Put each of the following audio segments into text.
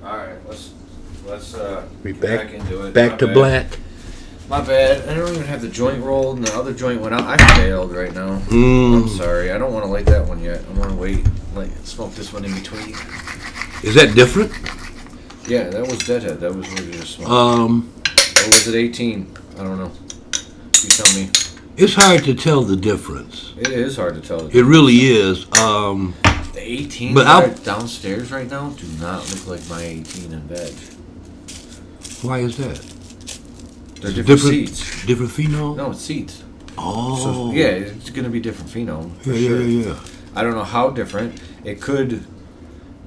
Alright, let's We get back into it. back My to bad. black. My bad. I don't even have the joint rolled, and the other joint went out. I failed right now. I'm sorry. I don't want to light that one yet. I want to wait, smoke this one in between. Is that different? Yeah, that was Deadhead. That was what you just smoked. Or was it 18? I don't know. You tell me. It's hard to tell the difference. It is hard to tell. It really is. The 18 but that are downstairs right now do not look like my 18 in bed. Why is that? They're different seeds. Different phenol? No, it's seeds. Oh. So, yeah, it's going to be different phenome. For Yeah, sure. yeah. I don't know how different. It could,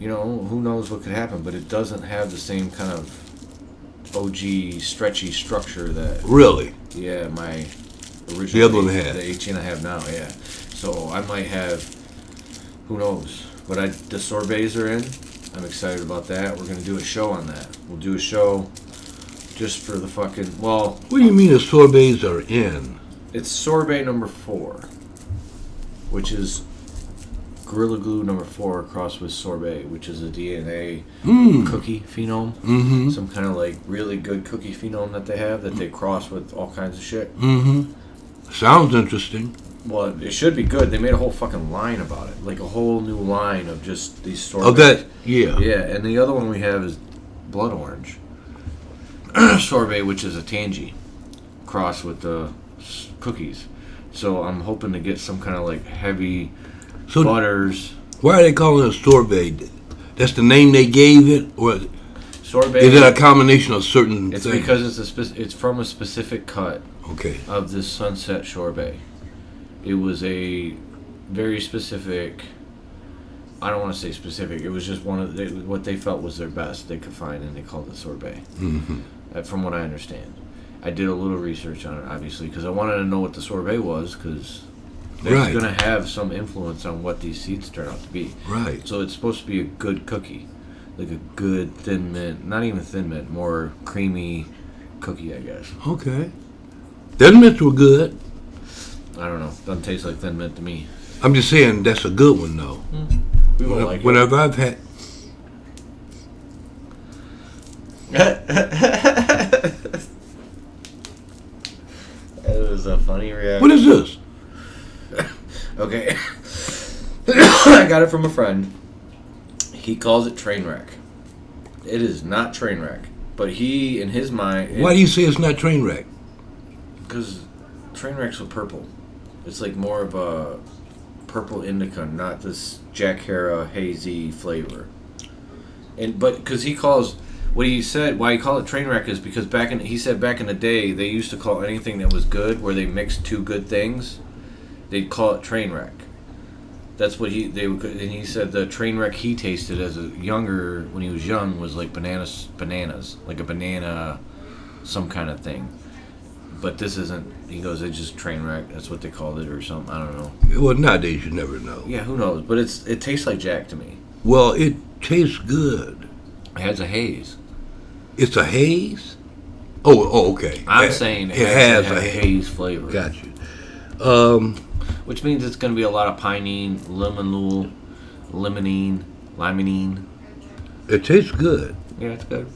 who knows what could happen, but it doesn't have the same kind of OG stretchy structure that. Really? Yeah, my original. The other one had. The 18 I have now, yeah. So I might have, who knows. But the sorbets are in. I'm excited about that. We're going to do a show on that. We'll do a show just for the fucking, well. What do you mean the sorbets are in? It's sorbet number 4, which is Gorilla Glue number 4 crossed with sorbet, which is a DNA cookie phenome. Mm-hmm. Some kind of like really good cookie phenome that they have that they cross with all kinds of shit. Mm-hmm. Sounds interesting. Well, it should be good. They made a whole fucking line about it. Like a whole new line of just these sorbets. Oh, that, yeah. Yeah, and the other one we have is blood orange. Sorbet, which is a tangy crossed with the cookies. So I'm hoping to get some kind of like heavy butters. Why are they calling it sorbet? That's the name they gave it? Or Sorbet. is it a combination of certain It's things? because it's from a specific cut of this sunset sorbet. It was a very specific. I don't want to say specific. It was just one of what they felt was their best they could find, and they called it sorbet. Mm-hmm. From what I understand, I did a little research on it, obviously, because I wanted to know what the sorbet was, because it's going to have some influence on what these seeds turn out to be. Right. So it's supposed to be a good cookie, like a good thin mint, not even thin mint, more creamy cookie, I guess. Okay. Thin mints were good. I don't know. Doesn't taste like thin mint to me. I'm just saying that's a good one though. We won't like Whenever I've had. That was a funny reaction. What is this? Okay. I got it from a friend. He calls it train wreck. It is not train wreck. But he, in his mind... Why do you say it's not train wreck? Because train wreck's with purple. It's like more of a purple indica, not this Jack Hera hazy flavor. But because he calls... What he said, why he called it train wreck is because he said back in the day, they used to call anything that was good, where they mixed two good things, they'd call it train wreck. That's what and he said the train wreck he tasted when he was young, was like bananas, like a banana, some kind of thing. But this isn't, he goes, it's just train wreck, that's what they called it or something, I don't know. Well, nowadays you never know. Yeah, who knows, but it tastes like Jack to me. Well, it tastes good. It has a haze. It's a haze? Oh, okay. I'm saying it has a haze flavor. Got you. Which means it's going to be a lot of pinene, limonene. It tastes good. Yeah, it's good.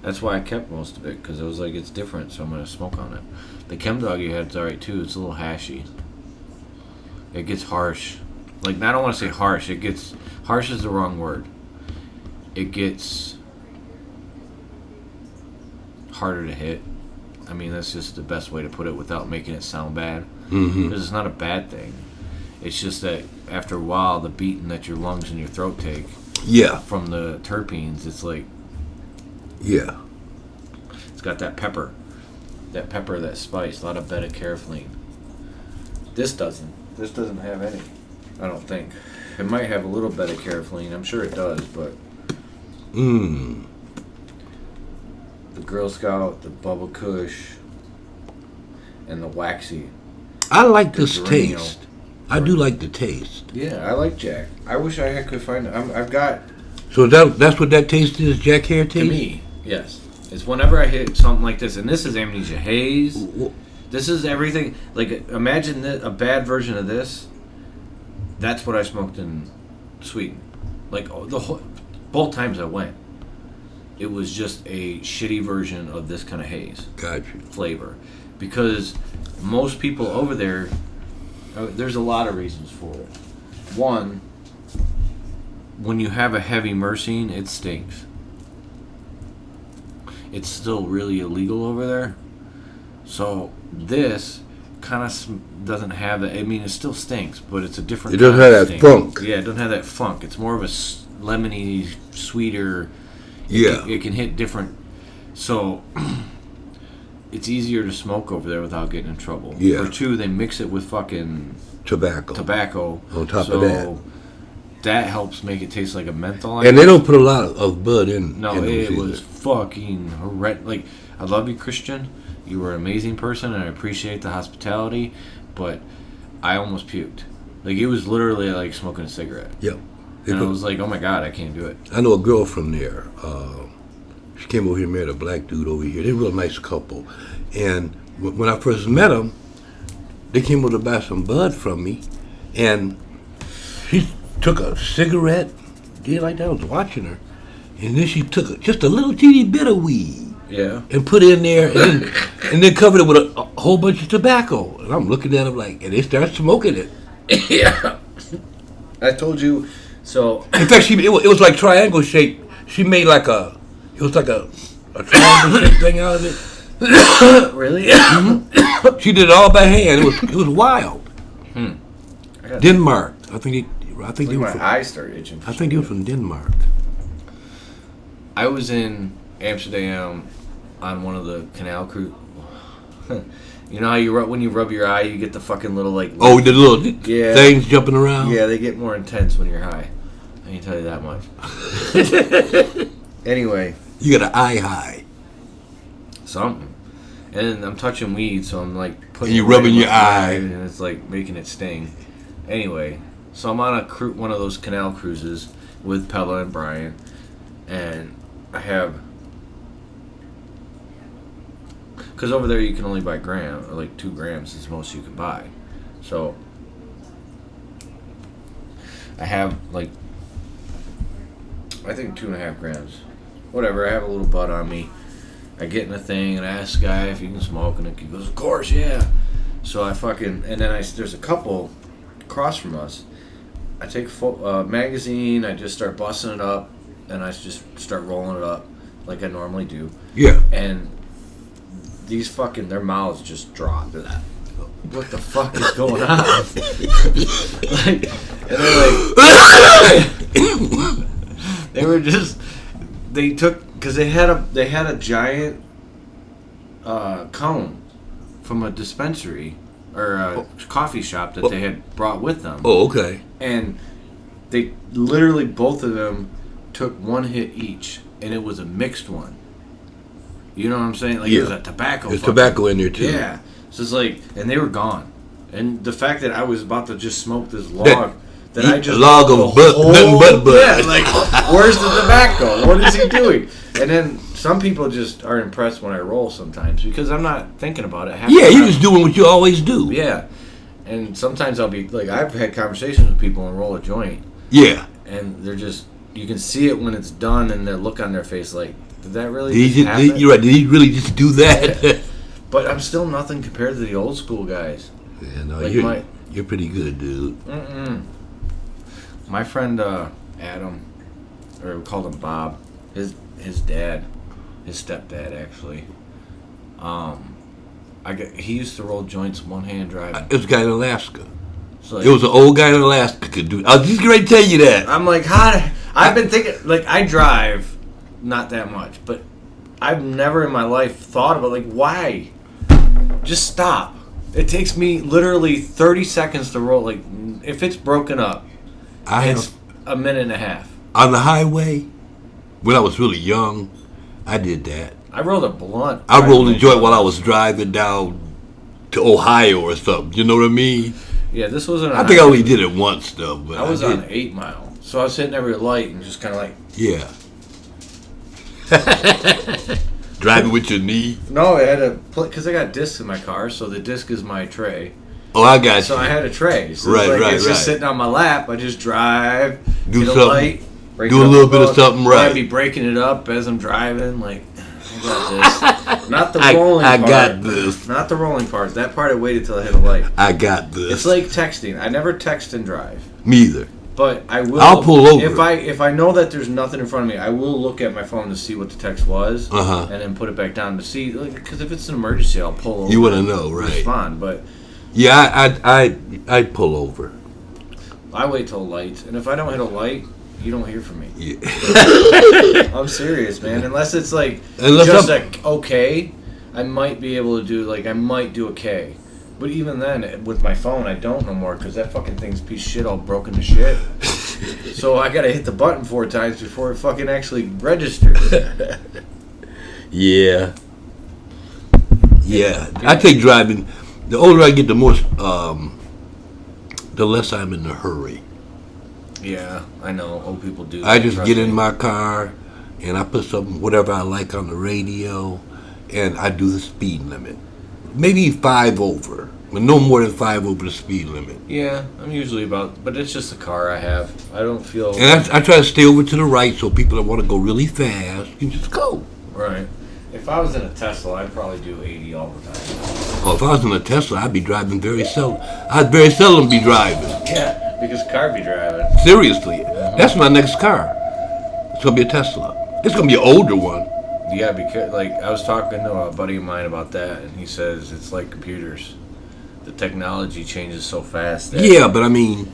That's why I kept most of it, because it was like, it's different, so I'm going to smoke on it. The Chem Dog you had is alright too. It's a little hashy. It gets harsh. Like, I don't want to say harsh. Harsh is the wrong word. It gets harder to hit. I mean, that's just the best way to put it without making it sound bad. Because it's not a bad thing. It's just that after a while, the beating that your lungs and your throat take from the terpenes, it's like... Yeah. It's got that pepper, that spice, a lot of beta-carotene. This doesn't have any, I don't think. It might have a little beta-carotene, I'm sure it does, but... The Girl Scout, the Bubba Kush, and the Waxy. I like this taste. I do like the taste. Yeah, I like Jack. I wish I could find it. I've got... So that's what that taste is, Jack Hare taste? To me, yes. It's whenever I hit something like this, and this is Amnesia Haze. This is everything. Like, imagine a bad version of this. That's what I smoked in Sweden. Like, the whole... Both times I went, it was just a shitty version of this kind of haze. Gotcha. Flavor. Because most people over there, there's a lot of reasons for it. One, when you have a heavy myrcene, it stinks. It's still really illegal over there. So this kind of doesn't have that. I mean, it still stinks, but it's a different. It doesn't have that funk. Yeah, it doesn't have that funk. It's more of a lemony, sweeter. Yeah. It can hit different. So it's easier to smoke over there without getting in trouble. Yeah. Or two, they mix it with fucking tobacco on top so of that. That helps make it taste like a menthol. And they don't put a lot of bud in. No, it was fucking horrendous. Like, I love you, Christian. You were an amazing person, and I appreciate the hospitality, but I almost puked. Like, it was literally like smoking a cigarette. Yep. And I was like, oh my God, I can't do it. I know a girl from there. She came over here and married a black dude over here. They're a real nice couple. And when I first met them, they came over to buy some bud from me, and she took a cigarette, did like that. I was watching her, and then she took just a little teeny bit of weed, and put it in there, and then covered it with a whole bunch of tobacco. And I'm looking at them like, and they start smoking it. Yeah, I told you. So in fact, it was like triangle shape. She made like it was like a triangle shape thing out of it. Really? Mm-hmm. She did it all by hand. It was wild. Denmark. I think they were my eyes started itching. I think they were from Denmark. I was in Amsterdam on one of the canal cruise. You know how when you rub your eye, you get the fucking little like. Oh, the little things jumping around. Yeah, they get more intense when you're high. I can tell you that much. Anyway, you got an eye high. Something. And I'm touching weed, so I'm like putting. And you're rubbing your eye, and it's like making it sting. Anyway, so I'm on one of those canal cruises with Pella and Brian, and I have, because over there you can only buy gram, or like 2 grams is most you can buy. So I have like, I think 2.5 grams. Whatever, I have a little bud on me. I get in the thing and I ask the guy if he can smoke, and he goes, of course, yeah. So I fucking, and then there's a couple across from us. I take a magazine, I just start busting it up, and I just start rolling it up like I normally do. Yeah. And these their mouths just drop. They're like, what the fuck is going on? Like, and they're like, they were just, they took, because they had a giant cone from a dispensary or a coffee shop that they had brought with them. Oh, okay. And they literally, both of them took one hit each, and it was a mixed one. You know what I'm saying? Like, it was a tobacco. There's tobacco in there too. Yeah. So it's like, and they were gone. And the fact that I was about to just smoke this log, that I just a log of nothing but bud. Yeah, like, where's the tobacco? What is he doing? And then some people just are impressed when I roll sometimes, because I'm not thinking about it. Yeah, you're just doing what you always do. Yeah. And sometimes I'll be like, I've had conversations with people and roll a joint. Yeah. And they're just, you can see it when it's done, and the look on their face like, did that really happen? You're right. Did he really just do that? Yeah. But I'm still nothing compared to the old school guys. Yeah, no, like you're pretty good, dude. My friend Adam, or we called him Bob, his dad, his stepdad actually. He used to roll joints one hand driving. It was a guy in Alaska. So like, it was an old guy in Alaska could do. I was just going to tell you that. I'm like, I've been thinking, like, I drive not that much, but I've never in my life thought about, like, why? Just stop. It takes me literally 30 seconds to roll. Like, if it's broken up, it's a minute and a half. On the highway, when I was really young, I did that. I rolled a blunt. I rolled a joint while I was driving down to Ohio or something. You know what I mean? Yeah, this wasn't. I think I only did it once though. But I was on 8 Mile, so I was hitting every light and just kind of like. Yeah. Driving with your knee? No, I had a because I got discs in my car, so the disc is my tray. Oh, I got so you. So I had a tray. So right. It's just sitting on my lap. I just drive, do get something. A light, breaking do a up little the bit of boat. something I'd right. be breaking it up as I'm driving. Like, I got this. Not the rolling I part. got this. Not the rolling part. That part I waited till I hit a light. I got this. It's like texting. I never text and drive. Me either. But I will. I'll pull over. If I know that there's nothing in front of me, I will look at my phone to see what the text was, Uh-huh. and then put it back down to see. Because if it's an emergency, I'll pull over. You want to know, and right? Respond, but Yeah, I'd pull over. I wait till lights, and if I don't hit a light, you don't hear from me. Yeah. I'm serious, man. Unless it's like Unless just I'm- a okay, I might be able to do I might do a K. But even then, with my phone, I don't no more because that fucking thing's a piece of shit all broken to shit. So I gotta hit the button 4 times before it fucking actually registers. Yeah. Yeah. I take driving. The older I get, the more, the less I'm in a hurry. Yeah, I know. Old people do. I that, just trust get me. in my car and I put whatever I like on the radio, and I do the speed limit. Maybe 5 over, but no more than 5 over the speed limit. Yeah, I'm usually but it's just the car I have. I don't feel. And I try to stay over to the right so people that want to go really fast can just go. Right. If I was in a Tesla, I'd probably do 80 all the time. Oh, if I was in a Tesla, I'd be driving very seldom. I'd very seldom be driving. Yeah, because car be driving. Seriously. That's my next car. It's going to be a Tesla. It's going to be an older one. You gotta be careful. I was talking to a buddy of mine about that, and he says it's like computers. The technology changes so fast. That Yeah, but I mean,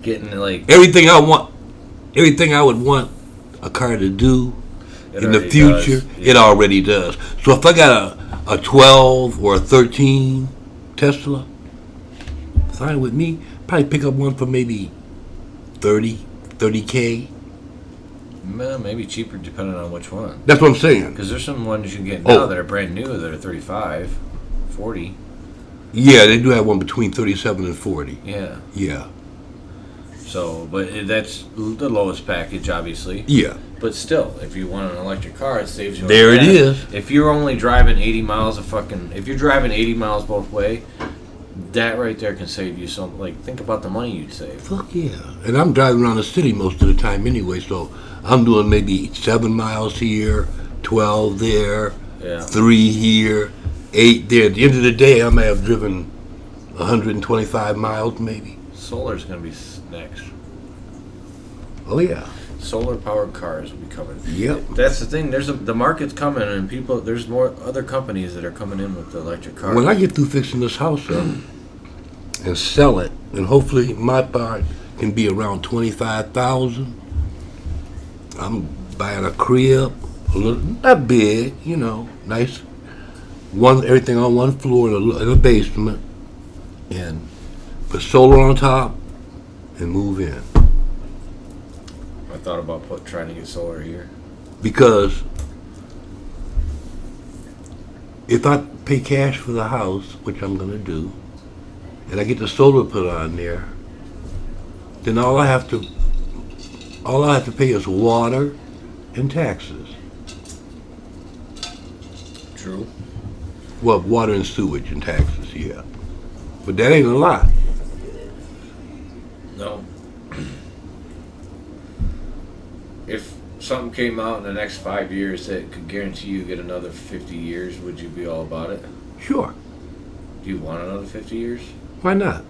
getting everything I would want a car to do it in the already future, does. Yeah. it already does. So if I got a 12 or a 13 Tesla, fine with me. Probably pick up one for maybe 30K. Well, maybe cheaper depending on which one. That's what I'm saying. Because there's some ones you can get now Oh. that are brand new that are 35, 40. Yeah, they do have one between 37 and 40. Yeah. Yeah. So, but that's the lowest package, obviously. Yeah. But still, if you want an electric car, it saves you. on There it gas. is. If you're only driving 80 miles if you're driving 80 miles both way, that right there can save you some. Think about the money you'd save. Fuck yeah. And I'm driving around the city most of the time anyway, so I'm doing maybe 7 miles here, 12 there, Yeah. 3 here, 8 there. At the end of the day, I may have driven 125 miles maybe. Solar's gonna be next. Oh yeah. Solar powered cars will be coming. Yep. That's the thing. The market's coming, and there's more other companies that are coming in with the electric cars. When I get through fixing this house up and sell it, and hopefully my part can be around 25,000, I'm buying a crib, not big, nice. Everything on one floor in a basement, and put solar on top, and move in. I thought about trying to get solar here. Because if I pay cash for the house, which I'm gonna do, and I get the solar put on there, then all I have to pay is water and taxes. True. Well, water and sewage and taxes, yeah. But that ain't a lot. No. If something came out in the next 5 years that could guarantee you get another 50 years, would you be all about it? Sure. Do you want another 50 years? Why not?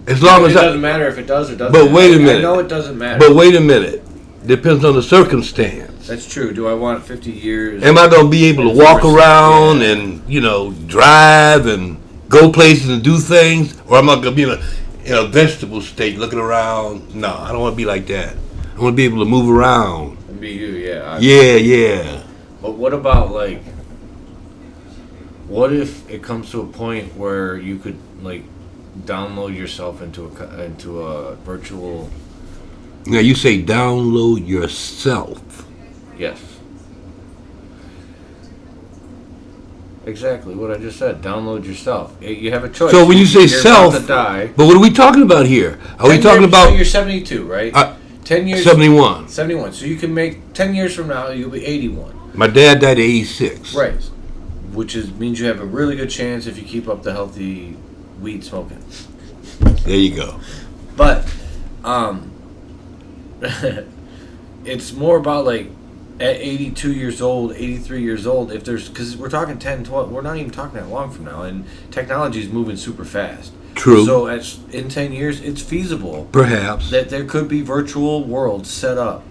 As long It as doesn't matter if it does or doesn't. But wait a I minute. know it doesn't matter. But wait a minute. Depends on the circumstance. That's true. Do I want 50 years? Am I going to be able to And walk force- around yeah. and, drive and go places and do things? Or am I going to be in a vegetable state looking around? No, I don't want to be like that. I want to be able to move around. And be you, yeah. Yeah. But what about what if it comes to a point where you could download yourself into a virtual? Now you say download yourself. Yes. Exactly what I just said. Download yourself. You have a choice. So when you say You're self, about to die. but what are we talking about here? Are we 10 talking years, about So you're 72, right? 10 years. 71? 71. So you can make 10 years from now. You'll be 81. My dad died at 86. Right. Which means you have a really good chance if you keep up the healthy weed smoking. There you go. But it's more about like at 82 years old, 83 years old, if there's, because we're talking 10, 12, we're not even talking that long from now, and technology is moving super fast. True. So in 10 years, it's feasible Perhaps. that there could be virtual worlds set up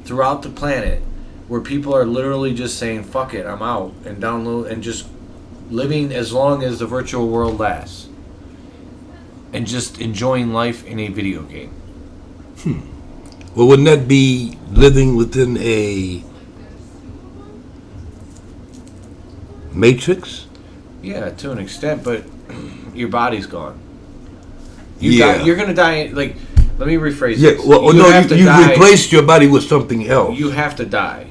throughout the planet where people are literally just saying, fuck it, I'm out, and download, and just living as long as the virtual world lasts. And just enjoying life in a video game. Well, wouldn't that be living within a matrix? Yeah, to an extent, but your body's gone. Yeah. You're gonna die. Like, let me rephrase Yeah. this. Well, you replaced your body with something else. You have to die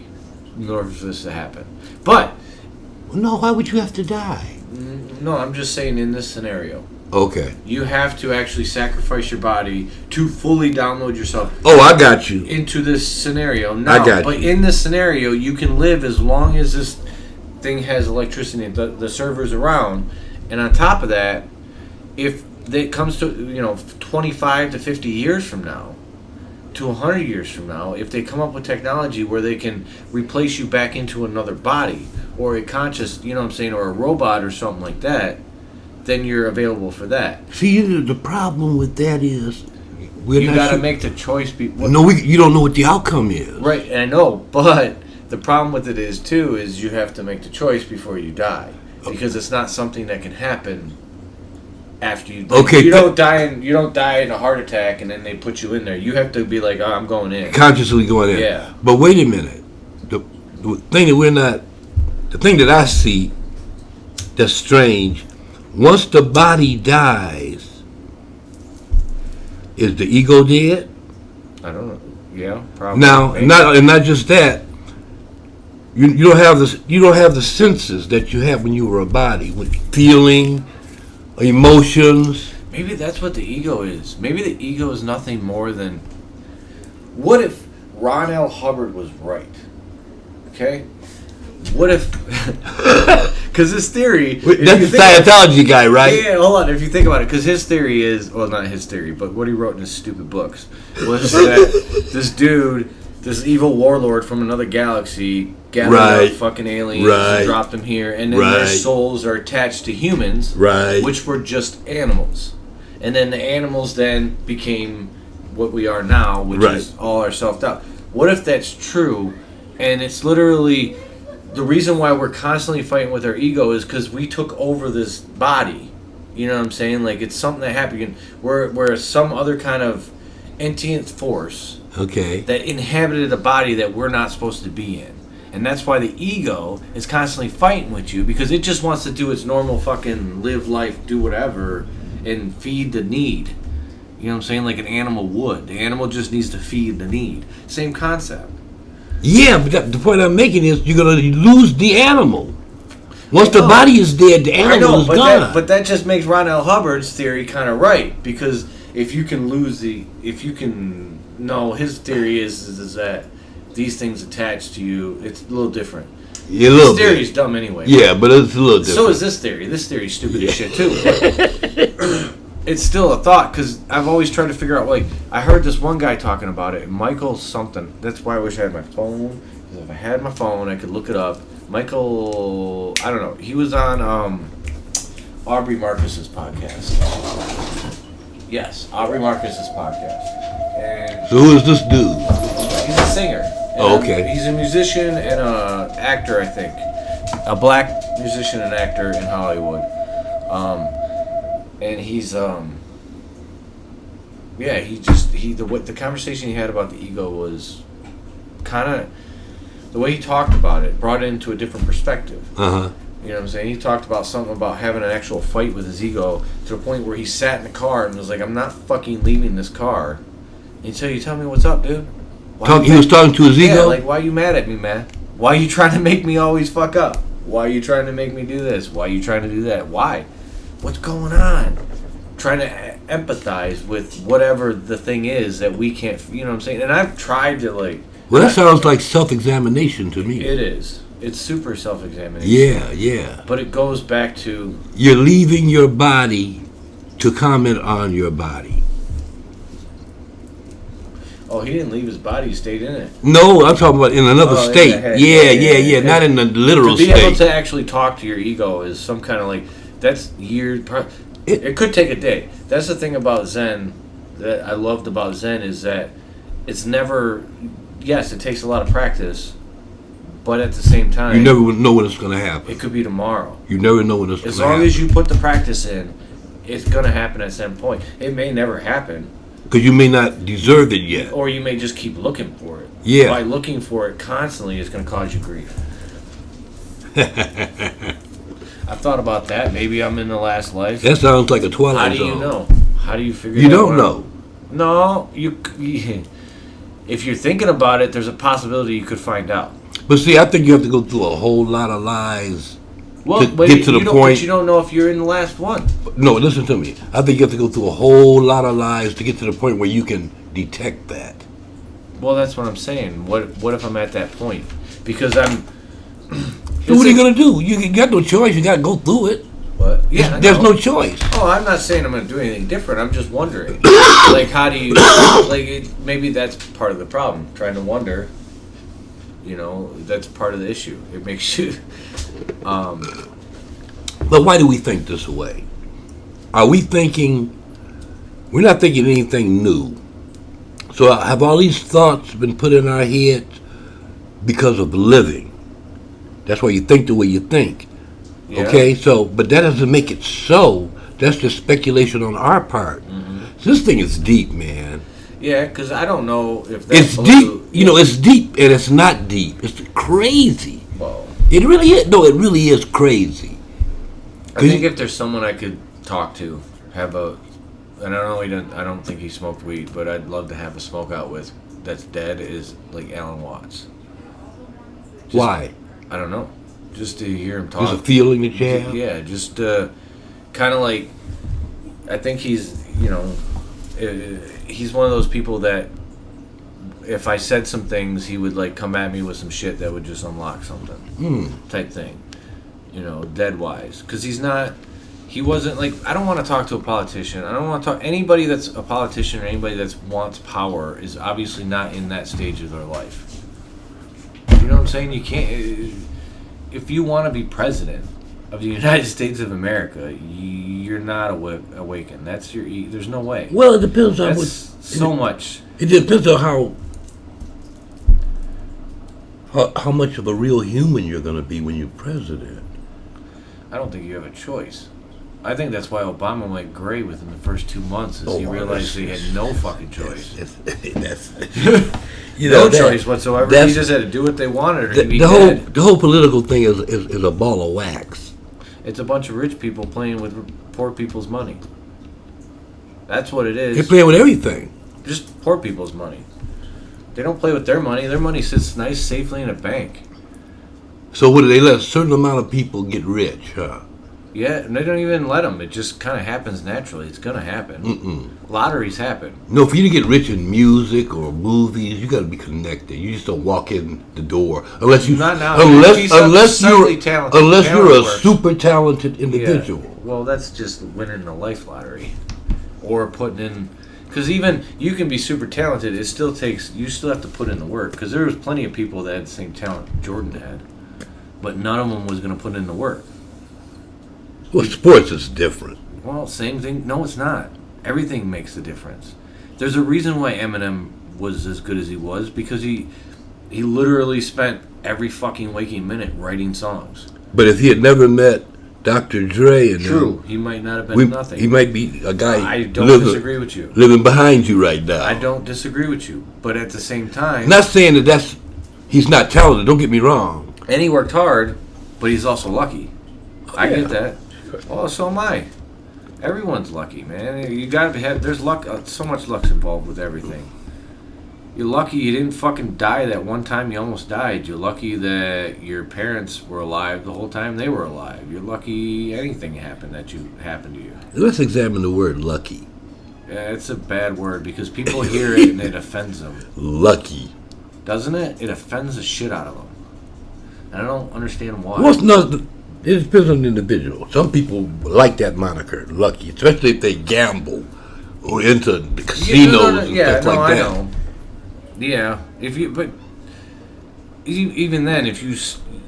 in order for this to happen. But No, why would you have to die? no, I'm just saying in this scenario. Okay. You have to actually sacrifice your body to fully download yourself. Oh, I got you. Into this scenario. No, I got but you. in this scenario, you can live as long as this thing has electricity, the servers around, and on top of that, if it comes to 25 to 50 years from now, to 100 years from now, if they come up with technology where they can replace you back into another body or a conscious, or a robot or something like that, then you're available for that. See, the problem with that is You got to make the choice. You don't know what the outcome is. Right, and I know, but the problem with it is you have to make the choice before you die, because it's not something that can happen after you. Okay, you don't die in a heart attack and then they put you in there. You have to be like, oh, I'm going in. Consciously going in. Yeah. But wait a minute. The thing that I see that's strange. Once the body dies, is the ego dead? I don't know. Yeah, probably. Now, not just that. You don't have the senses that you have when you were a body, with feeling, emotions. Maybe that's what the ego is. Maybe the ego is nothing more than. What if Ron L. Hubbard was right? Okay. What if? Because his theory. That's the Scientology guy, right? Yeah, hold on. If you think about it, because his theory is, well, not his theory, but what he wrote in his stupid books was that this dude, this evil warlord from another galaxy, gathered up fucking aliens and dropped them here, and then their souls are attached to humans, which were just animals, and then the animals then became what we are now, which is all our self-doubt. What if that's true, and it's literally. The reason why we're constantly fighting with our ego is because we took over this body. You know what I'm saying? Like, it's something that happened. We're some other kind of entient force that inhabited a body that we're not supposed to be in. And that's why the ego is constantly fighting with you, because it just wants to do its normal fucking live life, do whatever, and feed the need. You know what I'm saying? Like an animal would. The animal just needs to feed the need. Same concept. Yeah, but the point I'm making is you're going to lose the animal. Once the body is dead, the animal is gone. But that just makes Ron L. Hubbard's theory kind of right, because if you can his theory is that these things attached to you, it's a little different. Yeah, his theory is dumb anyway. Yeah, but it's a little different. So is this theory. This theory's stupid as shit too. It's still a thought, because I've always tried to figure out, like, I heard this one guy talking about it, Michael something. That's why I wish I had my phone, because if I had my phone, I could look it up. Michael, I don't know, he was on Aubrey Marcus's podcast. Yes, Aubrey Marcus's podcast. And so who is this dude? He's a singer. Okay. He's a musician and an actor, I think. A black musician and actor in Hollywood. And he's the conversation he had about the ego was kind of the way he talked about it, brought it into a different perspective. You know what I'm saying? He talked about something about having an actual fight with his ego to the point where he sat in the car and was like, I'm not fucking leaving this car until you tell me what's up, dude. He was talking to his ego? Yeah, like, why are you mad at me, man? Why are you trying to make me always fuck up? Why are you trying to make me do this? Why are you trying to do that? Why? What's going on? Trying to empathize with whatever the thing is that we can't, you know what I'm saying? And I've tried to, like... Well, that sounds like self-examination to me. It is. It's super self-examination. Yeah. But it goes back to... You're leaving your body to comment on your body. Oh, he didn't leave his body; he stayed in it. No, I'm talking about in another state. Yeah. Not in the literal state. To be able state. to actually talk to your ego is some kind of like that's years. It could take a day. That's the thing about Zen that I loved about Zen is that it's never. Yes, it takes a lot of practice, but at the same time, You never know when it's going to happen. it could be tomorrow. You never know when it's going As to happen. long as you put the practice in, it's going to happen at some point. It may never happen, Because you may not deserve it yet. or you may just keep looking for it. Yeah. By looking for it constantly, it's going to cause you grief. I've thought about that. Maybe I'm in the last life. That sounds like a Twilight How do you Zone. know? How do you figure You that don't out? know. No, if you're thinking about it, there's a possibility you could find out. But see, I think you have to go through a whole lot of lies Well, to but get to the you don't- point. But you don't know if you're in the last one. No, listen to me. I think you have to go through a whole lot of lies to get to the point where you can detect that. Well, that's what I'm saying. What if I'm at that point? Because I'm. So what are you going to do? You got no choice. You got to go through it. What? Yeah, I There's know. no choice. Oh, I'm not saying I'm going to do anything different. I'm just wondering. Like, how do you. Maybe that's part of the problem. Trying to wonder. You know, that's part of the issue. It makes you. But why do we think this way? Are we thinking... We're not thinking anything new. So have all these thoughts been put in our heads because of living? That's why you think the way you think. Yeah. Okay, so, but that doesn't make it so. That's just speculation on our part. So this thing is deep, man. Yeah, because I don't know if that's. It's deep. You know, it's deep and it's not deep. It's crazy. Well, It really is. No, it really is crazy. I think if there's someone I could talk to, and I don't think he smoked weed, but I'd love to have a smoke out with that's dead is like Alan Watts. Why? I don't know. Just to hear him There's a talk. feeling that you have? Yeah, just kind of like, I think he's, he's one of those people that if I said some things, he would like come at me with some shit that would just unlock something type thing, dead wise. Because he wasn't like, I don't want to talk to a politician. I don't want to talk, anybody that's a politician or anybody that wants power is obviously not in that stage of their life. You know what I'm saying? You can't, if you want to be president of the United States of America, you're not awakened. That's there's no way. Well, it depends on That's so much. It depends on how much of a real human you're going to be when you're president. I don't think you have a choice. I think that's why Obama went gray within the first 2 months, he realized he had no fucking choice. No choice whatsoever. He just had to do what they wanted, or he'd be dead. The whole political thing is a ball of wax. It's a bunch of rich people playing with poor people's money. That's what it is. They're playing with everything. Just poor people's money. They don't play with their money. Their money sits nice, safely in a bank. So what do they let a certain amount of people get rich, huh? Yeah, and they don't even let them. It just kind of happens naturally. It's going to happen. Lotteries happen. No, for you to get rich in music or movies, you got to be connected. You just don't walk in the door unless you Not now. unless you're a works. super talented individual. Yeah. Well, that's just winning the life lottery, or putting in. Because even you can be super talented, you still have to put in the work. Because there was plenty of people that had the same talent Jordan had, but none of them was going to put in the work. Well, sports is different. Well, same thing. No, it's not. Everything makes a difference. There's a reason why Eminem was as good as he was, because he literally spent every fucking waking minute writing songs. But if he had never met Dr. Dre and True, he might not have been nothing. He might be a guy. I don't disagree with you. Living behind you right now. I don't disagree with you, but at the same time, Not saying that he's not talented. Don't get me wrong. and he worked hard, but he's also lucky. I yeah. get that. Well, so am I. Everyone's lucky, man. You gotta have. There's luck. So much luck's involved with everything. You're lucky you didn't fucking die that one time you almost died. You're lucky that your parents were alive the whole time they were alive. You're lucky anything happened to you. Let's examine the word lucky. Yeah, it's a bad word because people hear it and it offends them. Lucky. Doesn't it? It offends the shit out of them. And I don't understand why. Well, it's not. It depends on the individual. Some people like that moniker, lucky, especially if they gamble or into the casinos and stuff like that. I know. Yeah, even then,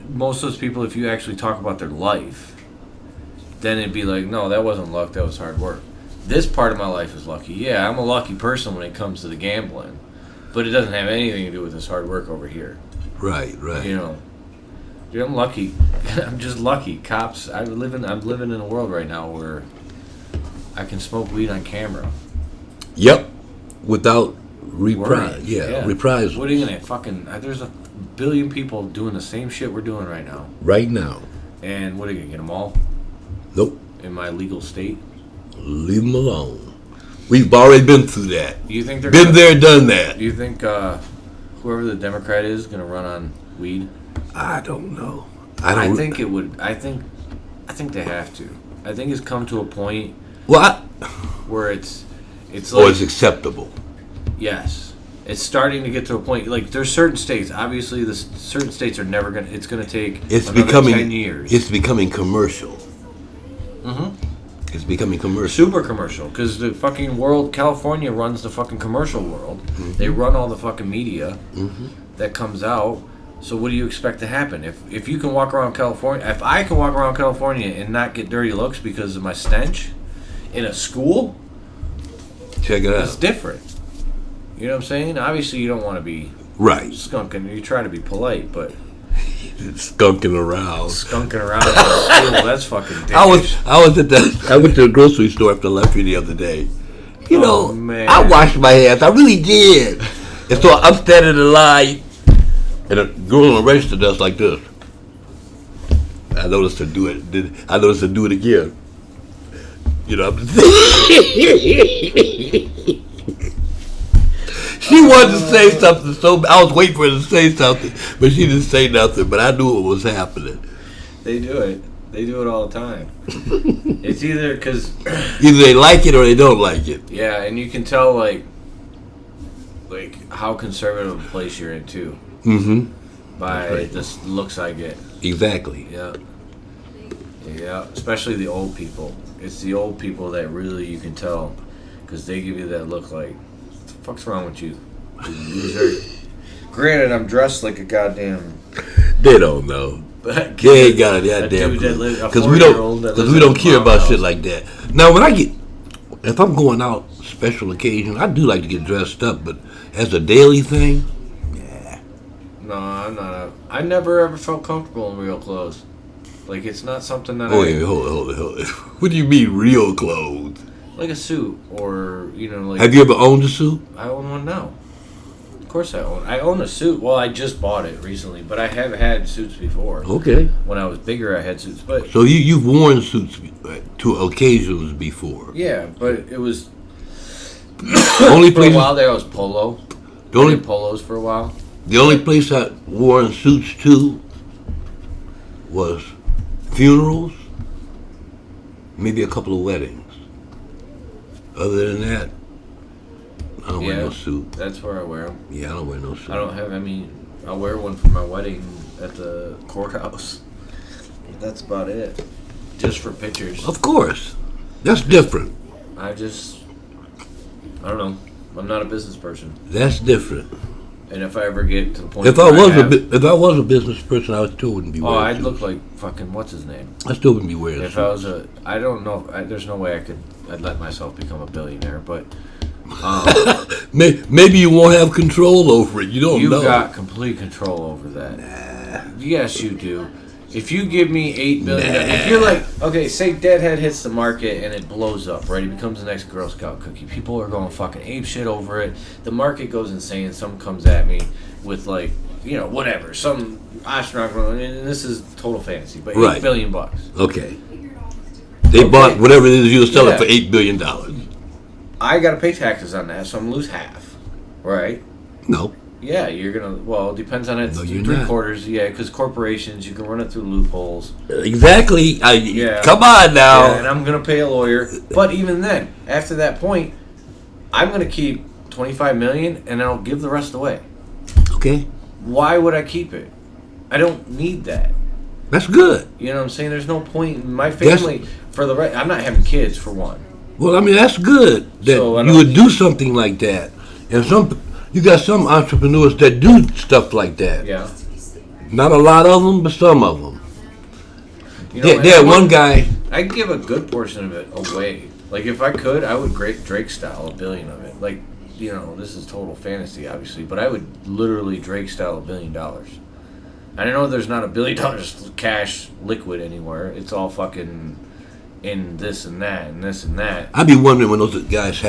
most of those people, if you actually talk about their life, then it'd be like, no, that wasn't luck, that was hard work. This part of my life is lucky. Yeah, I'm a lucky person when it comes to the gambling, but it doesn't have anything to do with this hard work over here. Right. You know, dude, I'm lucky. I'm just lucky. Cops. I'm living in a world right now where I can smoke weed on camera. Yep. Without reprise. Yeah. Reprise. What are you gonna there's a billion people doing the same shit we're doing right now. Right now. And what are you gonna get them all? Nope. In my legal state. Leave them alone. We've already been through that. Do you think they're been there, done that? Do you think whoever the Democrat is gonna run on weed? I don't know. I think it would. I think they have to. I think it's come to a point where it's like, it's acceptable. Yes, it's starting to get to a point. Like there's certain states. Obviously, certain states are never gonna. It's gonna take. It's another becoming 10 years. It's becoming commercial. Mm-hmm. It's becoming commercial. Super commercial, because the fucking world, California runs the fucking commercial world. Mm-hmm. They run all the fucking media that comes out. So what do you expect to happen? If you can walk around California, if I can walk around California and not get dirty looks because of my stench in a school, check it out. It's different. You know what I'm saying? Obviously, you don't want to be skunking. You try to be polite, but skunking around in school, that's fucking dangerous. I went to the grocery store after I left here the other day. Man. I washed my hands. I really did. And so I'm standing in line, and a girl on the register does like this. I noticed her do it. I noticed her do it again. You know. She wanted to say something, so I was waiting for her to say something, but she didn't say nothing. But I knew what was happening. They do it. They do it all the time. It's either they like it or they don't like it. Yeah, and you can tell like how conservative a place you're in too. Mm-hmm. By the looks I get. Exactly. Yeah. Yeah, especially the old people. It's the old people that really you can tell, because they give you that look like, what the fuck's wrong with you loser? Granted, I'm dressed like a goddamn... They don't know. They ain't got a goddamn clue. Because we don't care about shit like that. Now, if I'm going out special occasion, I do like to get dressed up, but as a daily thing, yeah. No, I'm not. I never ever felt comfortable in real clothes. Like, it's not something that Wait, hold it. What do you mean real clothes? Like a suit, or, like... Have you ever owned a suit? I own one now. Of course I own a suit. Well, I just bought it recently, but I have had suits before. Okay. When I was bigger, I had suits, but... So you've worn suits to occasions before? Yeah, but it was... Only for a while there, I was polo. I did polos for a while. The only place I wore suits to was funerals, maybe a couple of weddings. Other than that, I don't wear no suit. That's where I wear them. Yeah, I don't wear no suit. I'll wear one for my wedding at the courthouse. That's about it. Just for pictures. Of course. That's different. I don't know. I'm not a business person. That's different. And if I ever get to the point if I was a business person, I still wouldn't be wearing I'd suits. look like fucking what's his name. I still wouldn't be wearing suits. If I was I don't know. There's no way I'd let myself become a billionaire. But maybe you won't have control over it. You don't know. You got complete control over that. Nah. Yes, you do. If you give me $8 billion, if you're like, okay, say Deadhead hits the market and it blows up, right? It becomes the next Girl Scout cookie. People are going fucking ape shit over it. The market goes insane. Someone comes at me with like, whatever, some astronaut, and this is total fantasy, but $8 billion. Okay. They bought whatever it is you were selling for $8 billion. I got to pay taxes on that, so I'm gonna lose half, right? No. Yeah, you're gonna. Well, it depends on it. No, Three-quarters. Yeah, because corporations, you can run it through loopholes. Exactly. Come on now. Yeah, and I'm gonna pay a lawyer. But even then, after that point, I'm gonna keep $25 million, and I'll give the rest away. Okay. Why would I keep it? I don't need that. That's good. You know what I'm saying? There's no point in my family I'm not having kids for one. Well, I mean that's good that you would do something like that, and You got some entrepreneurs that do stuff like that. Yeah. Not a lot of them, but some of them. You know, There, one guy. I'd give a good portion of it away. Like, if I could, I would Drake style $1 billion of it. Like, you know, this is total fantasy, obviously, but I would literally Drake style $1 billion. I know there's not $1 billion cash liquid anywhere. It's all fucking in this and that and this and that. I'd be wondering when those guys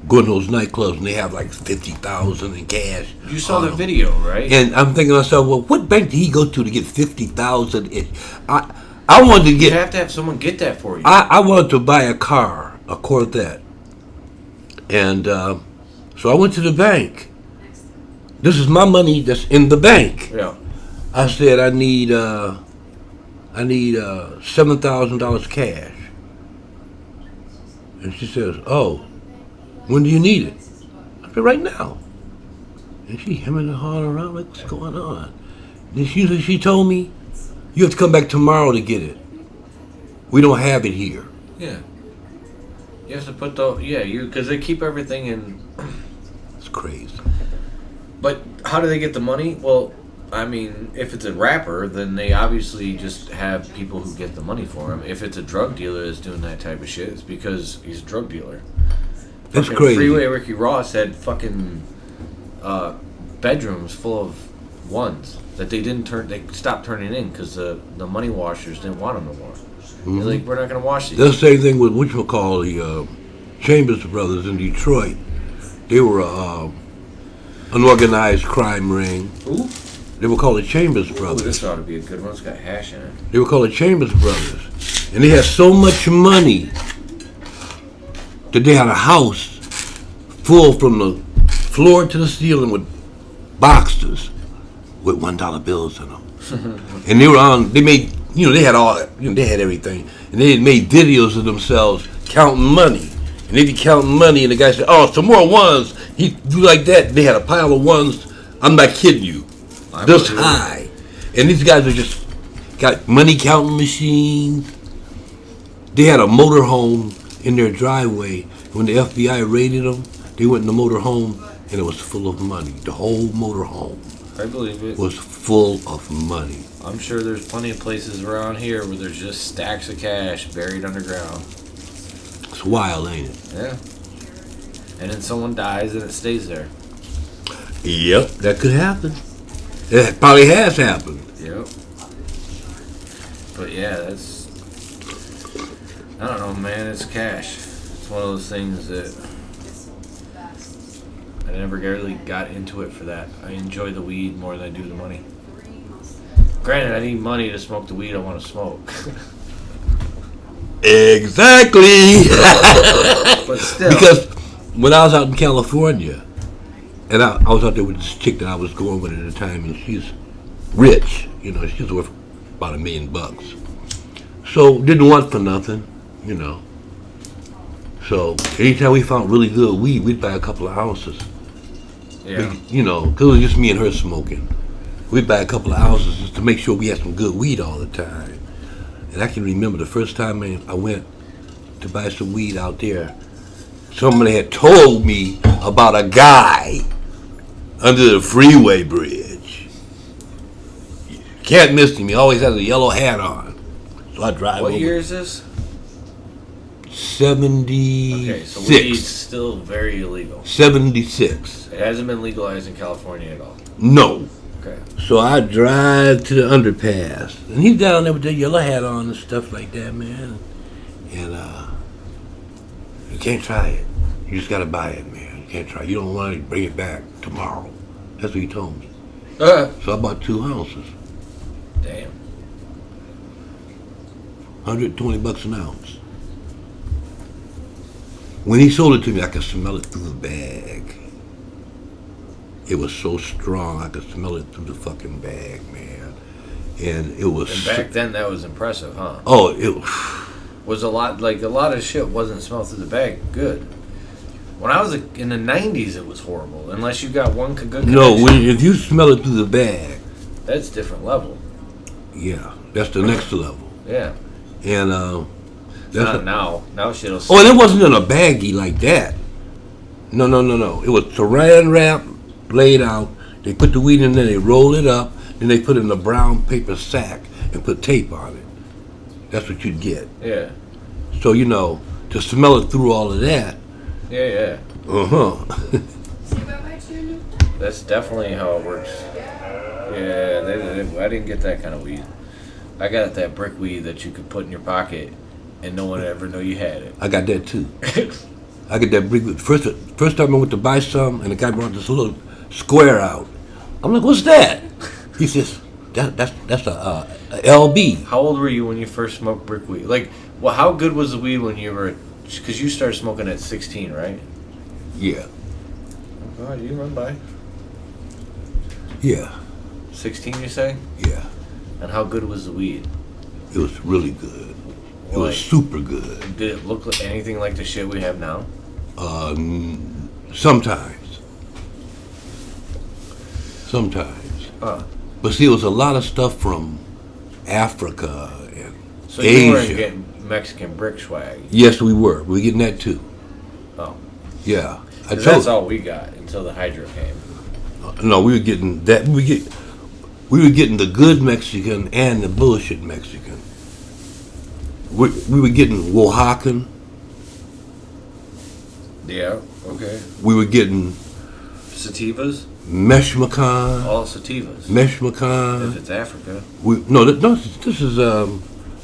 go to those nightclubs and they have like 50,000 in cash. You saw the video, right? And I'm thinking to myself, well, what bank did he go to get 50,000? I wanted to get. You have to have someone get that for you. I wanted to buy a car, a Corvette, and so I went to the bank. This is my money that's in the bank. Yeah. I said I need $7,000 cash, and she says, "Oh, when do you need it?" I said, "Right now." And she hemming and hawing around like, "What's going on?" Then she told me, "You have to come back tomorrow to get it. We don't have it here." Yeah. You have to put because they keep everything in. It's crazy. But how do they get the money? Well, I mean, if it's a rapper, then they obviously just have people who get the money for him. If it's a drug dealer that's doing that type of shit, it's because he's a drug dealer. That's fucking crazy. Freeway Ricky Ross had fucking bedrooms full of ones that they stopped turning in because the money washers didn't want them no more. Mm-hmm. They're like, we're not going to wash these. That's the same thing with the Chambers brothers in Detroit. They were unorganized crime ring. Ooh. They were called the Chambers brothers. Ooh, this ought to be a good one. It's got hash in it. They were called the Chambers brothers, and they had so much money that they had a house full from the floor to the ceiling with boxes with $1 bills in them. And they made, they had all, they had everything. And they had made videos of themselves counting money. And they'd be counting money, and the guy said, "Oh, some more ones." He'd do like that. They had a pile of ones. I'm not kidding you. This high. And these guys are just got money counting machines. They had a motorhome in their driveway. When the FBI raided them, they went in the motorhome, and it was full of money. The whole motorhome. I believe it. Was full of money. I'm sure there's plenty of places around here where there's just stacks of cash buried underground. It's wild, ain't it? Yeah. And then someone dies and it stays there. Yep, that could happen. It probably has happened. Yep. But yeah, I don't know, man, it's cash. It's one of those things that I never really got into it for that. I enjoy the weed more than I do the money. Granted, I need money to smoke the weed I want to smoke. Exactly. But still. Because when I was out in California, and I was out there with this chick that I was going with at the time, and she's rich. She's worth about $1 million. So didn't want for nothing, So anytime we found really good weed, we'd buy a couple of ounces. Yeah. Because it was just me and her smoking. We'd buy a couple of ounces just to make sure we had some good weed all the time. And I can remember the first time I went to buy some weed out there, somebody had told me about a guy under the freeway bridge. Can't miss him. He always has a yellow hat on. So I drive What over. year is this? 76. Okay, so weed's still very illegal. 76. It hasn't been legalized in California at all. No. Okay. So I drive to the underpass, and he's down there with that yellow hat on and stuff like that, man. And you can't try it. You just gotta buy it, man. You can't try it. You don't want to bring it back tomorrow. That's what he told me. So I bought 2 ounces. Damn. $120 an ounce. When he sold it to me, I could smell it through the bag. It was so strong, I could smell it through the fucking bag, man. And it was. And back then, that was impressive, huh? Oh, it was a lot of shit wasn't smelled through the bag good. When I was in the 90s, it was horrible. Unless you got one good connection. No, if you smell it through the bag, that's different level. Yeah, that's the next level. Yeah. And that's not now. Now shit'll. Oh, and it wasn't in a baggie like that. No. It was saran wrap laid out. They put the weed in there, they roll it up, then they put it in a brown paper sack and put tape on it. That's what you'd get. Yeah. So, to smell it through all of that. Yeah. Uh-huh. That's definitely how it works. Yeah, I didn't get that kind of weed. I got that brick weed that you could put in your pocket and no one would ever know you had it. I got that too. I got that brick weed. First time I went to buy some, and the guy brought this little square out. I'm like, what's that? He says, that's a LB. How old were you when you first smoked brick weed? How good was the weed when you were... Because you started smoking at 16, right? Yeah. Oh, God, you run by. Yeah. 16, you say? Yeah. And how good was the weed? It was really good. It was super good. Did it look like anything like the shit we have now? Sometimes. But see, it was a lot of stuff from Africa and so Asia. You weren't getting Mexican brick swag? Yes, we were. We were getting that too. Oh. Yeah. That's all we got until the hydro came. No, we were getting that. We were getting the good Mexican and the bullshit Mexican. We were getting Oaxacan. Yeah, okay. We were getting sativas. Meshmacan. All sativas. Meshmacan. If it's Africa.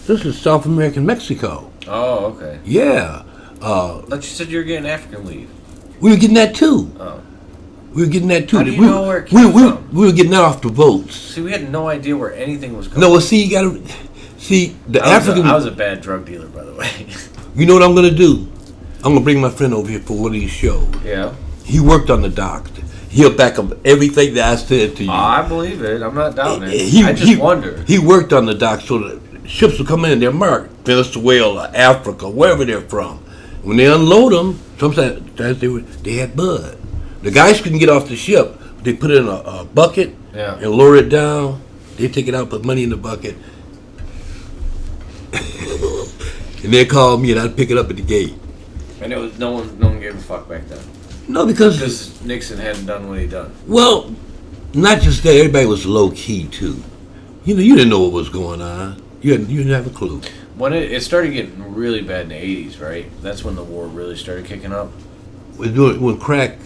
This is South American Mexico. Oh, okay. Yeah. But you said you were getting African weed. We were getting that too. Oh. We were getting that too. How do you know where it came from? We were getting that off the boats. See, we had no idea where anything was coming. No, well, see, you gotta see the African. I was a bad drug dealer, by the way. You know what I'm gonna do? I'm gonna bring my friend over here for one of these shows. Yeah. He worked on the dock. He'll back up everything that I said to you. I believe it. I'm not doubting it. I just wonder. He worked on the dock so that ships will come in and they're marked Venezuela, Africa, wherever they're from. When they unload them, sometimes they had bud. The guys couldn't get off the ship. They put it in a bucket and lower it down. They take it out, put money in the bucket, and they called me and I'd pick it up at the gate. And it was no one gave a fuck back then. No, because Nixon hadn't done what he done. Well, not just that. Everybody was low key too. You didn't know what was going on. You didn't have a clue. When it started getting really bad in the 80s, right? That's when the war really started kicking up. When crack,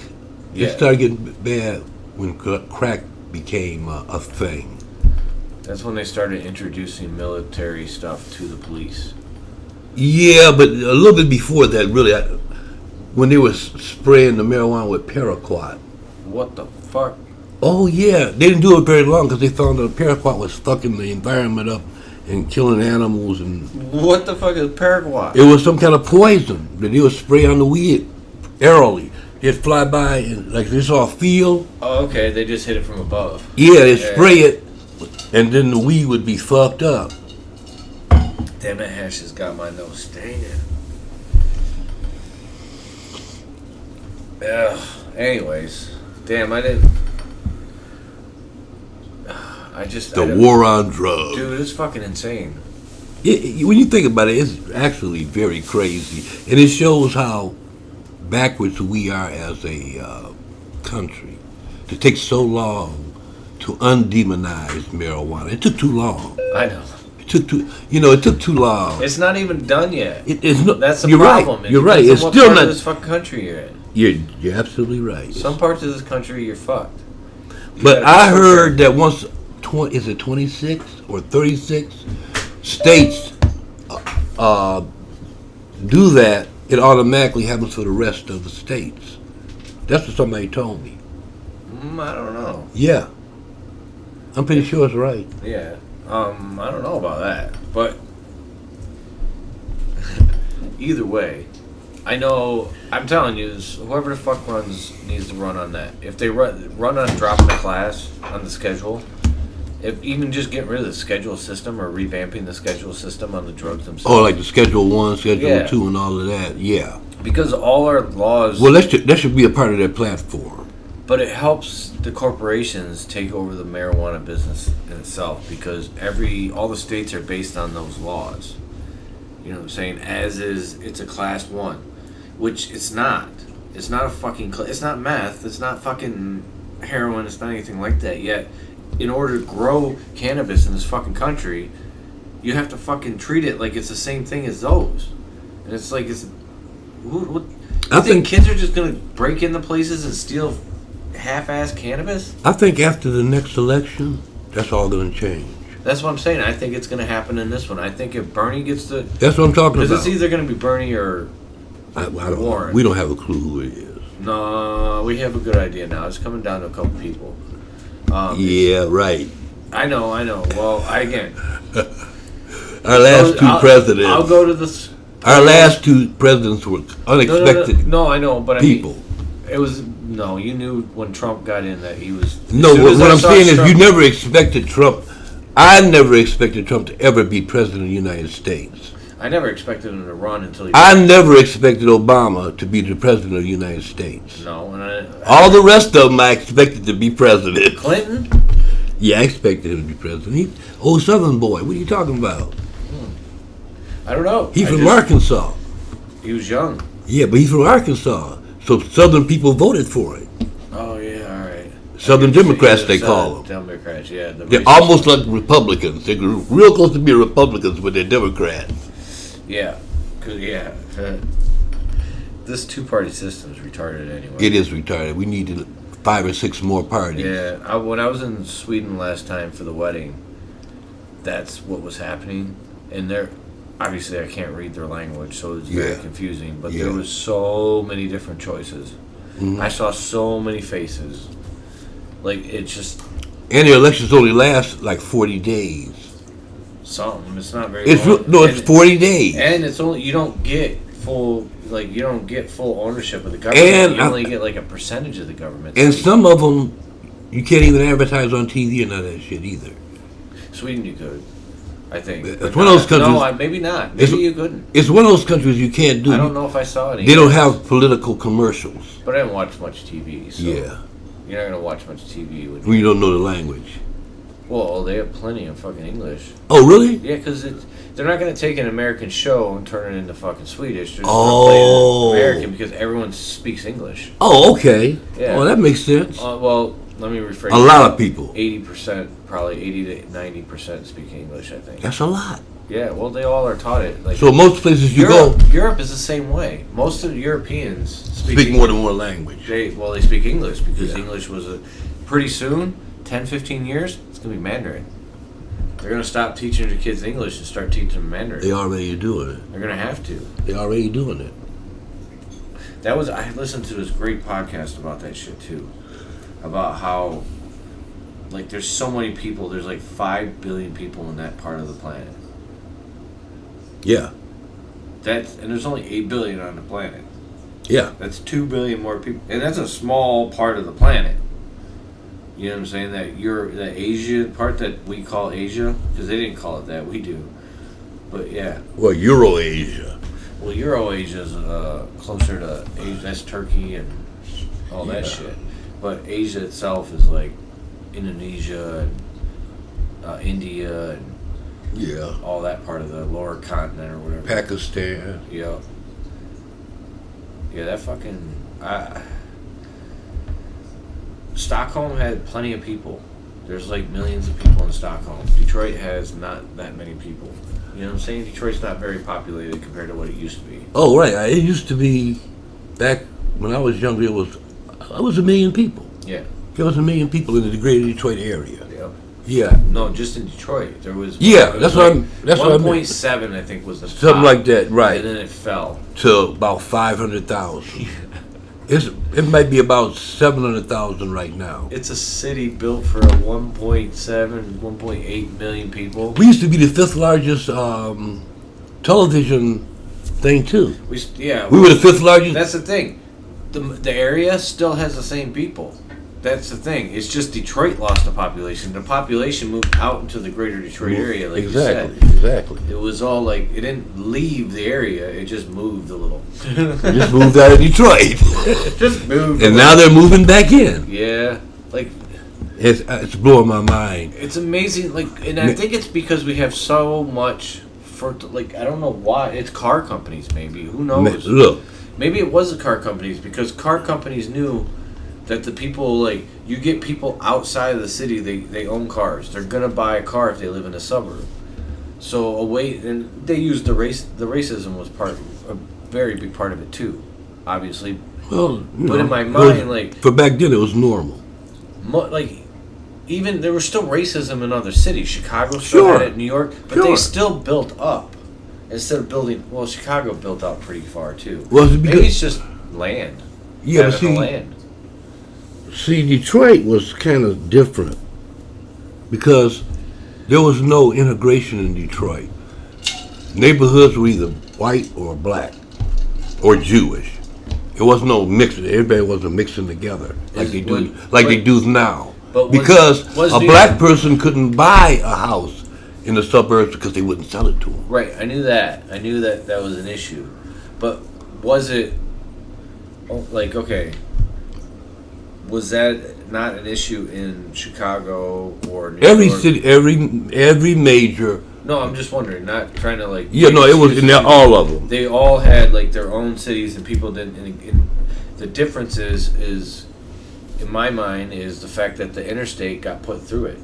it started getting bad. When crack became a thing. That's when they started introducing military stuff to the police. Yeah, but a little bit before that, really, when they were spraying the marijuana with paraquat. What the fuck? Oh, yeah. They didn't do it very long because they found that paraquat was fucking the environment up and killing animals. And what the fuck is paraquat? It was some kind of poison that they would spray on the weed airily. They'd fly by and like they saw a field. Oh, okay. They just hit it from above. Yeah, they'd spray it, and then the weed would be fucked up. Damn, that hash has got my nose stinging. Anyways, damn, I didn't. The war on drugs. Dude, it's fucking insane. When you think about it, it's actually very crazy. And it shows how backwards we are as a country. To take so long to undemonize marijuana. It took too long. I know. It took too long. It's not even done yet. It's not. That's the you're problem. Right. You're right. It's what still part not. Of this fucking country you're in. You're absolutely right. Some parts of this country you're fucked. But I heard that once, is it 26 or 36 states do that, it automatically happens for the rest of the states. That's what somebody told me. I don't know. Yeah. I'm pretty sure it's right. Yeah. I don't know about that. But either way, I know, I'm telling you, whoever the fuck runs needs to run on that. If they run on dropping the class on the schedule, if even just getting rid of the schedule system or revamping the schedule system on the drugs themselves. Oh, like the Schedule 1, Schedule 2, and all of that, yeah. Because all our laws... Well, that should be a part of their platform. But it helps the corporations take over the marijuana business in itself because all the states are based on those laws. You know what I'm saying? As is, it's a class 1, which it's not. It's not a fucking. It's not meth. It's not fucking heroin. It's not anything like that. Yet, in order to grow cannabis in this fucking country, you have to fucking treat it like it's the same thing as those. And it's like it's. What I think kids are just gonna break into places and steal half-ass cannabis? I think after the next election, that's all going to change. That's what I'm saying. I think it's going to happen in this one. I think if Bernie gets the... That's what I'm talking about. Because it's either going to be Bernie or Warren. We don't have a clue who it is. No, we have a good idea now. It's coming down to a couple people. Yeah, right. I know. Well, again... Our last two presidents... I'll go to this... Our last two presidents were unexpected No, I know, but people. It was... No, you knew when Trump got in that he was... No, what I'm saying is you never expected Trump... I never expected Trump to ever be president of the United States. I never expected him to run until he... I never expected Obama to be the president of the United States. No, and all the rest of them I expected to be president. Clinton? Yeah, I expected him to be president. Old Southern boy, what are you talking about? I don't know. He's from Arkansas. He was young. Yeah, but he's from Arkansas. So Southern people voted for him. Oh, yeah, all right. Southern Democrats, they call them. Democrats, yeah. They're almost like Republicans. They're real close to being Republicans, but they're Democrats. Yeah. This two-party system is retarded anyway. It is retarded. We need 5 or 6 more parties. Yeah. When I was in Sweden last time for the wedding, that's what was happening. And they're... Obviously, I can't read their language, so it's very confusing. But there was so many different choices. Mm-hmm. I saw so many faces. Like, it's just... And the elections only last, like, 40 days. Something. It's not very long. It's 40 days. And it's only... You don't get full... Like, you don't get full ownership of the government. And you only get, like, a percentage of the government. And some of them, you can't even advertise on TV and none of that shit either. Sweden, you could. I think. It's one of those countries. No, maybe not. Maybe you couldn't. It's one of those countries you can't do. I don't know if I saw any. They don't have political commercials. But I didn't watch much TV. So yeah. You're not going to watch much TV when you don't know the language. Well, they have plenty of fucking English. Oh, really? Yeah, because they're not going to take an American show and turn it into fucking Swedish. They're just going to play it American because everyone speaks English. Oh, okay. Yeah. Oh, that makes sense. Well, let me rephrase. A lot of people. 80%, probably 80 to 90% speak English, I think. That's a lot. Yeah, well, they all are taught it. Like, so most places you go... Europe is the same way. Most of the Europeans speak more than one language. They speak English because English was pretty soon, 10, 15 years, it's going to be Mandarin. They're going to stop teaching their kids English and start teaching them Mandarin. They already doing it. They're going to have to. They already doing it. I listened to this great podcast about that shit, too. About how, like, there's so many people. There's, like, 5 billion people in that part of the planet. Yeah. And there's only 8 billion on the planet. Yeah. That's 2 billion more people. And that's a small part of the planet. You know what I'm saying? The Asia part that we call Asia, because they didn't call it that, we do. But, yeah. Well, Eurasia. Well, Eurasia is closer to Asia. That's Turkey and all that shit. But Asia itself is like Indonesia and India and all that part of the lower continent or whatever. Pakistan. Yeah. Yeah, that fucking... Stockholm had plenty of people. There's like millions of people in Stockholm. Detroit has not that many people. You know what I'm saying? Detroit's not very populated compared to what it used to be. Oh, right. It used to be, back when I was younger, it was 1 million people. Yeah. There was 1 million people in the greater Detroit area. Yeah. Yeah. No, just in Detroit. There was... That's what I'm... That's 1.7, I think, was the top. Something like that, right. And then it fell. To about 500,000. It might be about 700,000 right now. It's a city built for 1.7, 1.8 million people. We used to be the 5th largest television thing, too. We were the 5th largest... That's the thing. The area still has the same people. That's the thing. It's just Detroit lost the population. The population moved out into the greater Detroit area, like you said. Exactly. It was all like, it didn't leave the area, it just moved a little. It just moved out of Detroit. Just moved. And now they're moving back in. Yeah. Like, it's blowing my mind. It's amazing. Like, and I think it's because we have so much I don't know why. It's car companies, maybe. Who knows? Look. Maybe it was the car companies, because car companies knew that the people, like, you get people outside of the city, they own cars. They're going to buy a car if they live in a suburb. So and they used the racism was a very big part of it too, obviously. Well, but in my mind, like, for back then it was normal. Like, even there was still racism in other cities. Chicago still had it, New York, but they still built up instead of building. Well, Chicago built out pretty far too. Well, maybe it's just land. Yeah, but land. See, Detroit was kind of different because there was no integration in Detroit. Neighborhoods were either white or black or Jewish. It was no mixing. Everybody wasn't mixing together like they do now. Because a black person couldn't buy a house in the suburbs because they wouldn't sell it to them. Right, I knew that. I knew that was an issue. But was it, like, okay, was that not an issue in Chicago or New Every York? city, every major. No, I'm just wondering, not trying to, like... Yeah, no, it was in all of them. They all had, like, their own cities, and people didn't... And the difference is, in my mind, is the fact that the interstate got put through it.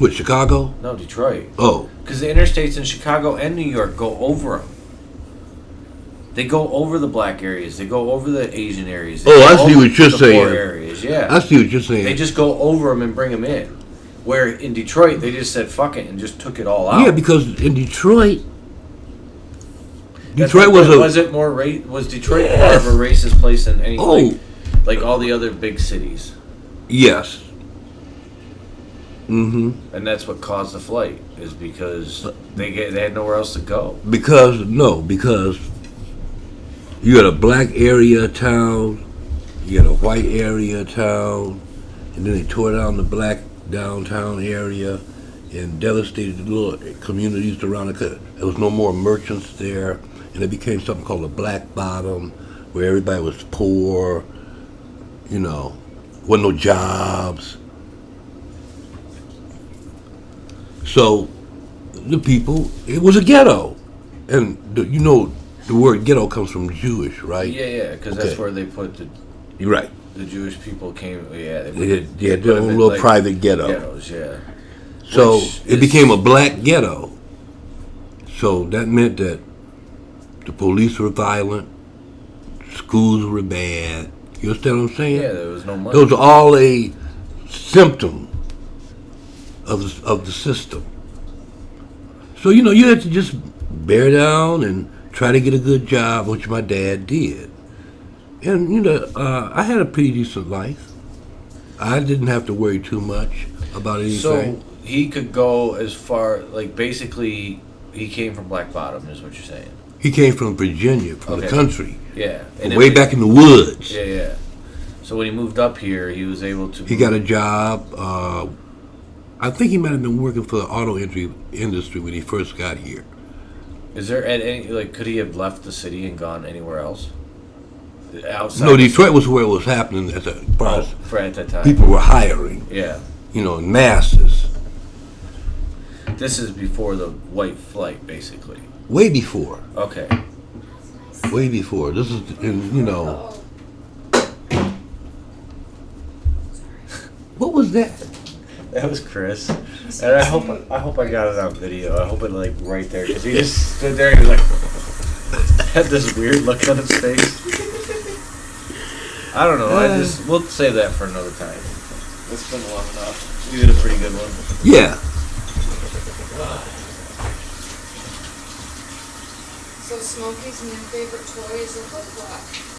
With Chicago? No, Detroit. Oh. Because the interstates in Chicago and New York go over them. They go over the black areas. They go over the Asian areas. I see what you're saying. Poor areas, yeah. I see what you're saying. They just go over them and bring them in. Where in Detroit, they just said fuck it and just took it all out. Yeah, because in Detroit was Detroit more of a racist place than any like all the other big cities? Yes. Mm-hmm. And that's what caused the flight, is because they had nowhere else to go. Because you had a black area of town, you had a white area of town, and then they tore down the black downtown area and devastated the little communities around it. There was no more merchants there, and it became something called a black bottom, where everybody was poor, wasn't no jobs. So the people, it was a ghetto. And the word ghetto comes from Jewish, right? Yeah, because that's where they put the... You're right. The Jewish people came, They had their own little private ghetto. Ghettos, yeah. So it became a black ghetto. So that meant that the police were violent, schools were bad. You understand what I'm saying? Yeah, there was no money. Those are all a symptom of the system. So, you had to just bear down and try to get a good job, which my dad did. And, I had a pretty decent life. I didn't have to worry too much about anything. So he could go as far, like, basically, he came from Black Bottom, is what you're saying. He came from Virginia, from the country. Yeah. And way back in the woods. Yeah. So when he moved up here, he was able to... He got a job. I think he might have been working for the auto industry when he first got here. Is there could he have left the city and gone anywhere else? Outside? No, Detroit was where it was happening at that time. People were hiring. Yeah. In masses. This is before the white flight, basically. Way before. Okay. Way before. This is, What was that? That was Chris, and I hope I got it on video. I hope it right there, because he just stood there and he was like had this weird look on his face. I don't know. We'll save that for another time. It's been long enough. You did a pretty good one. Yeah. So Smokey's new favorite toy is a flip flop.